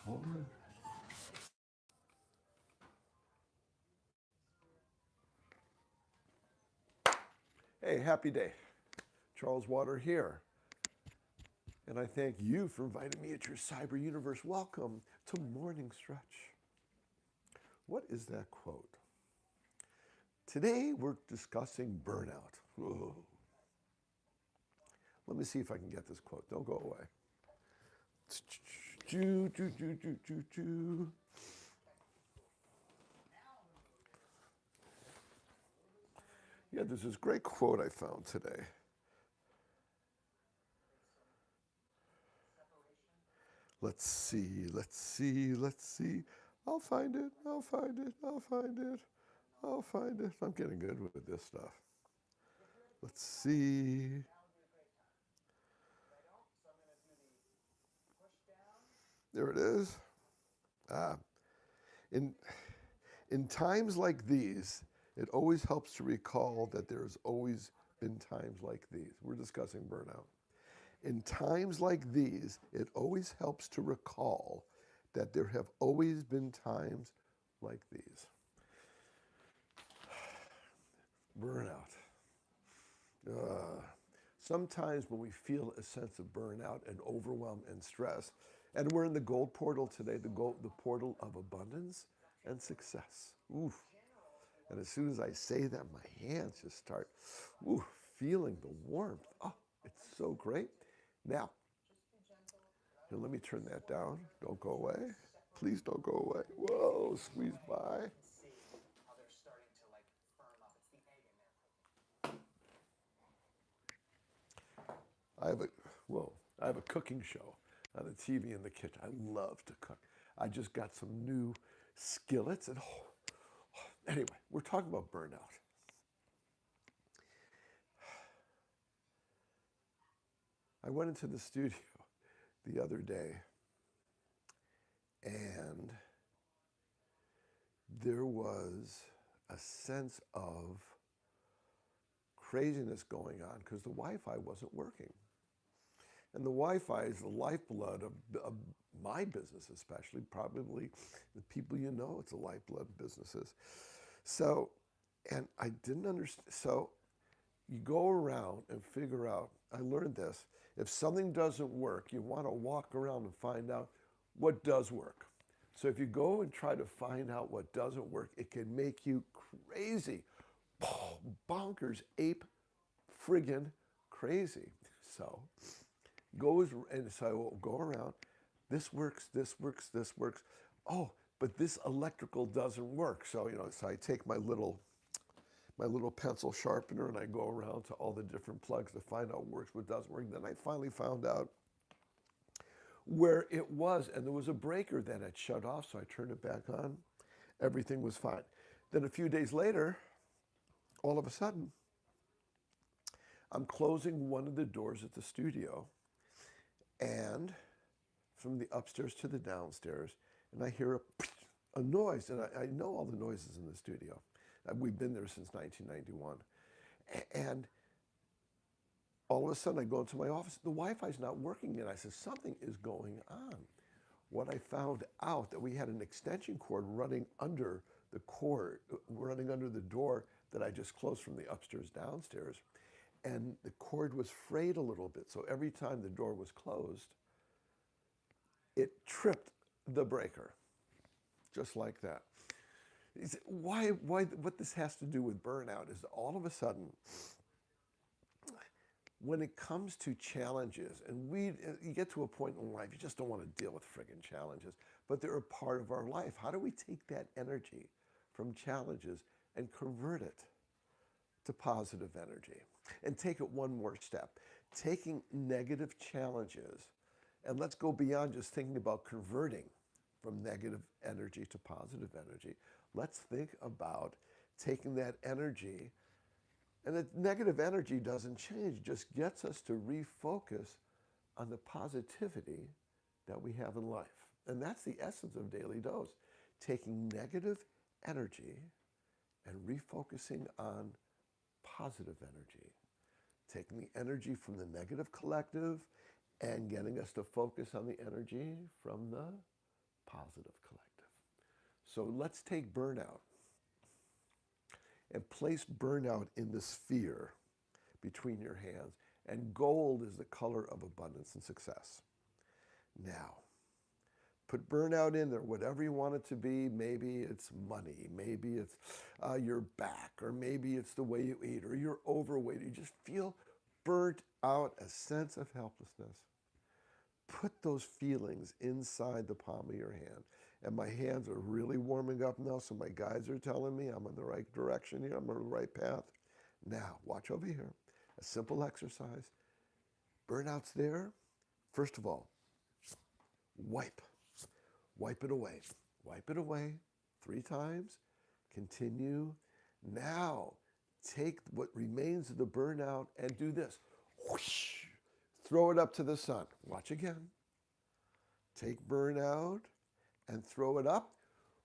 Hold on. Hey, happy day. Charles Water here. And I thank you for inviting me at your cyber universe. Welcome to Morning Stretch. What is that quote? Today we're discussing burnout. Whoa. Let me see if I can get this quote. Don't go away. Yeah, there's this great quote I found today. Let's see, let's see, let's see. I'll find it, I'll find it, I'll find it, I'll find it. I'm getting good with this stuff. Let's see. There it is. Ah, in, in times like these, it always helps to recall that there's always been times like these. We're discussing burnout. In times like these, it always helps to recall that there have always been times like these. Burnout. Uh, Sometimes when we feel a sense of burnout and overwhelm and stress, and we're in the gold portal today, the portal of abundance and success. Oof. And as soon as I say that, my hands just start feeling the warmth. Oh, it's so great. Now, let me turn that down. Don't go away. Please don't go away. Whoa, squeeze by. I have a I have a cooking show on the TV in the kitchen. I love to cook. I just got some new skillets and anyway, we're talking about burnout. I went into the studio the other day and there was a sense of craziness going on because the Wi-Fi wasn't working. And the Wi-Fi is the lifeblood of my business, especially, probably the people you know, it's the lifeblood of businesses. So, and I didn't understand. So you go around and figure out, I learned this, if something doesn't work, you want to walk around and find out what does work. So if you go and try to find out what doesn't work, it can make you crazy, bonkers, ape, friggin' crazy. So goes and so I will go around. This works, this works, this works. Oh, but this electrical doesn't work. So so I take my little pencil sharpener and I go around to all the different plugs to find out what works, what doesn't work. Then I finally found out where it was, and there was a breaker that had shut off, so I turned it back on. Everything was fine. Then a few days later, all of a sudden, I'm closing one of the doors at the studio, and from the upstairs to the downstairs, and I hear a noise, and I know all the noises in the studio. We've been there since 1991. And all of a sudden I go into my office, the Wi-Fi's not working, and I said, something is going on. What I found out that we had an extension cord running under the door that I just closed from the upstairs downstairs, and the cord was frayed a little bit. So every time the door was closed, it tripped the breaker, just like that. What this has to do with burnout is all of a sudden, when it comes to challenges, and you get to a point in life, you just don't want to deal with friggin' challenges, but they're a part of our life. How do we take that energy from challenges and convert it to positive energy? And take it one more step. Taking negative challenges, and let's go beyond just thinking about converting from negative energy to positive energy. Let's think about taking that energy, and the negative energy doesn't change, just gets us to refocus on the positivity that we have in life. And that's the essence of Daily Dose, taking negative energy and refocusing on positive energy, taking the energy from the negative collective and getting us to focus on the energy from the positive collective. So let's take burnout and place burnout in the sphere between your hands. And gold is the color of abundance and success. Now, put burnout in there, whatever you want it to be. Maybe it's money, maybe it's your back, or maybe it's the way you eat, or you're overweight. You just feel burnt out, a sense of helplessness. Put those feelings inside the palm of your hand. And my hands are really warming up now, so my guides are telling me I'm in the right direction here, I'm on the right path. Now, watch over here. A simple exercise. Burnout's there. First of all, wipe. Wipe it away. Wipe it away 3 times. Continue. Now, take what remains of the burnout and do this. Whoosh. Throw it up to the sun. Watch again. Take burnout and throw it up.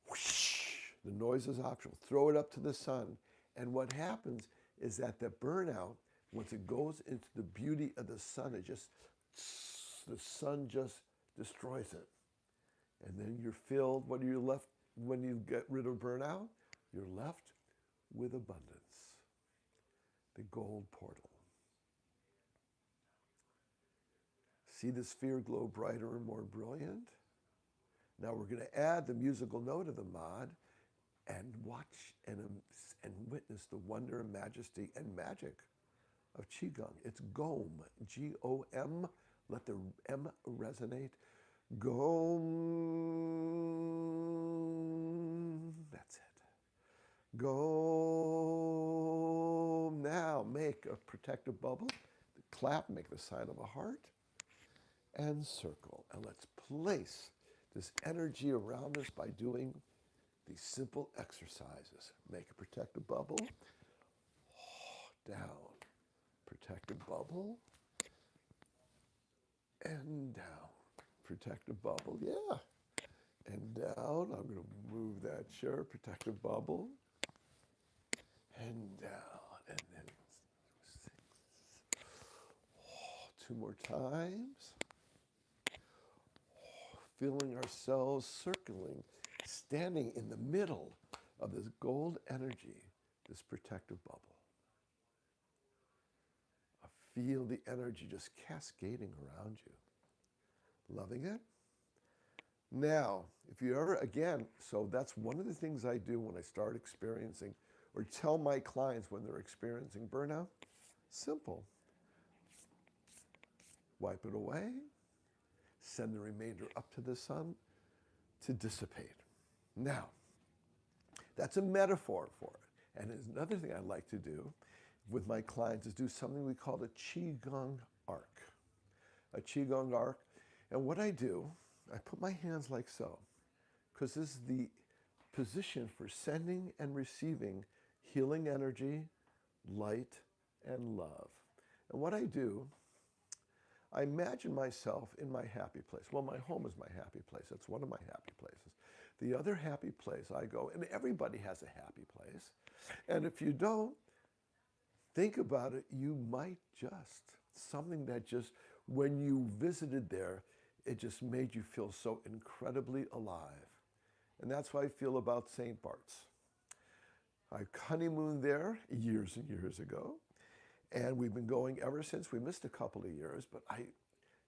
Whoosh. The noise is optional. Throw it up to the sun. And what happens is that the burnout, once it goes into the beauty of the sun, the sun just destroys it. And then you're filled, what are you left when you get rid of burnout? You're left with abundance, the gold portal. See the sphere glow brighter and more brilliant? Now we're going to add the musical note of the mod and watch and witness the wonder and majesty and magic of Qigong. It's Gom, G-O-M. Let the M resonate. Gom. That's it. Gom. Now make a protective bubble. Clap, make the sign of a heart, and circle. And let's place this energy around us by doing these simple exercises. Make a protective bubble. Down. Protective bubble. And down. Protective bubble, yeah. And down. I'm going to move that chair. Protective bubble. And down. And then 6. 2 more times. Feeling ourselves circling, standing in the middle of this gold energy, this protective bubble. I feel the energy just cascading around you. Loving it? Now, if you ever, again, so that's one of the things I do when I start experiencing, or tell my clients when they're experiencing burnout. Simple. Wipe it away. Send the remainder up to the sun to dissipate. Now, that's a metaphor for it. And there's another thing I like to do with my clients is do something we call a Qigong arc. A Qigong arc. And what I do, I put my hands like so, because this is the position for sending and receiving healing energy, light, and love. And what I do, I imagine myself in my happy place. Well, my home is my happy place. That's one of my happy places. The other happy place I go, and everybody has a happy place. And if you don't, think about it, you might just, something that just, when you visited there, it just made you feel so incredibly alive. And that's how I feel about St. Bart's. I honeymooned there years and years ago. And we've been going ever since. We missed a couple of years, but I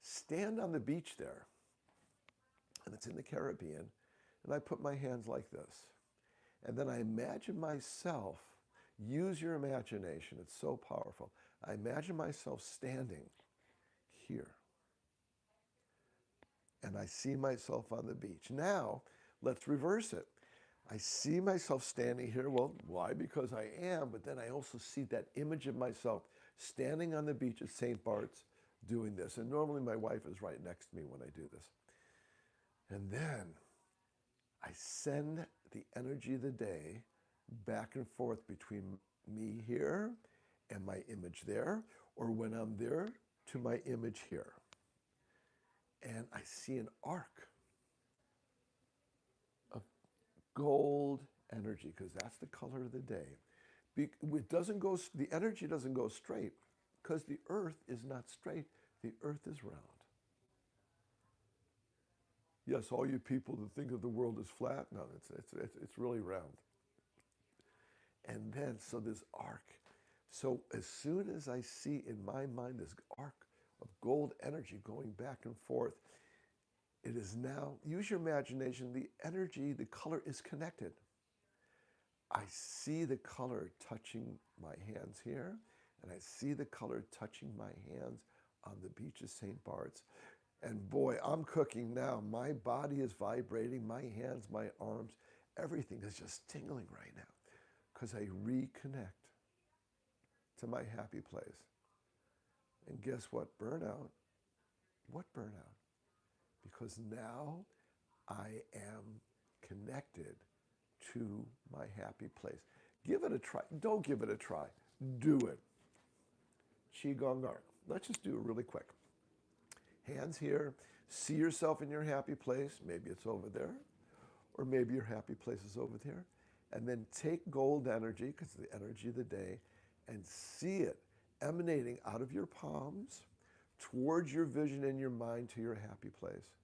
stand on the beach there, and it's in the Caribbean, and I put my hands like this. And then I imagine myself, use your imagination, it's so powerful. I imagine myself standing here. And I see myself on the beach. Now, let's reverse it. I see myself standing here. Well, why? Because I am, but then I also see that image of myself standing on the beach at St. Bart's doing this. And normally my wife is right next to me when I do this. And then I send the energy of the day back and forth between me here and my image there, or when I'm there to my image here. And I see an arc of gold energy, because that's the color of the day. It doesn't go, the energy doesn't go straight, because the earth is not straight, the earth is round. Yes, all you people that think of the world as flat, no, it's really round. And then, so this arc. So as soon as I see in my mind this arc of gold energy going back and forth, it is now, use your imagination, the energy, the color is connected. I see the color touching my hands here, and I see the color touching my hands on the beach of St. Bart's. And boy, I'm cooking now. My body is vibrating, my hands, my arms, everything is just tingling right now because I reconnect to my happy place. And guess what? Burnout. What burnout? Because now I am connected to my happy place. Give it a try. Don't give it a try. Do it. Qigong arc. Let's just do it really quick. Hands here. See yourself in your happy place. Maybe it's over there, or maybe your happy place is over there. And then take gold energy, because it's the energy of the day, and see it emanating out of your palms towards your vision in your mind to your happy place.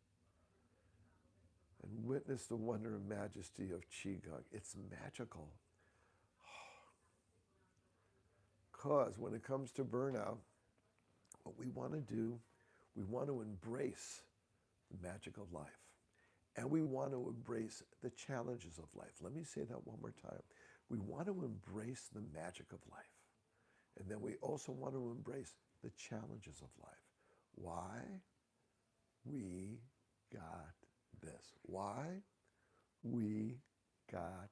And witness the wonder and majesty of Qigong. It's magical. Because when it comes to burnout, what we want to do, we want to embrace the magic of life. And we want to embrace the challenges of life. Let me say that one more time. We want to embrace the magic of life. And then we also want to embrace the challenges of life. Why? We got this. Why? We got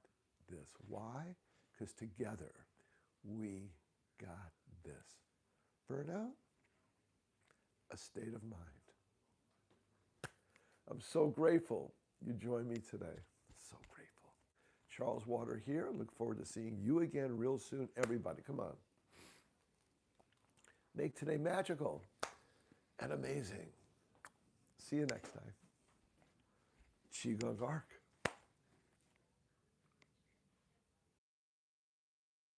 this. Why? Because together we got this. Burnout? A state of mind. I'm so grateful you joined me today. So grateful. Charles Water here. Look forward to seeing you again real soon. Everybody, come on. Make today magical and amazing. See you next time. Qigong Arc.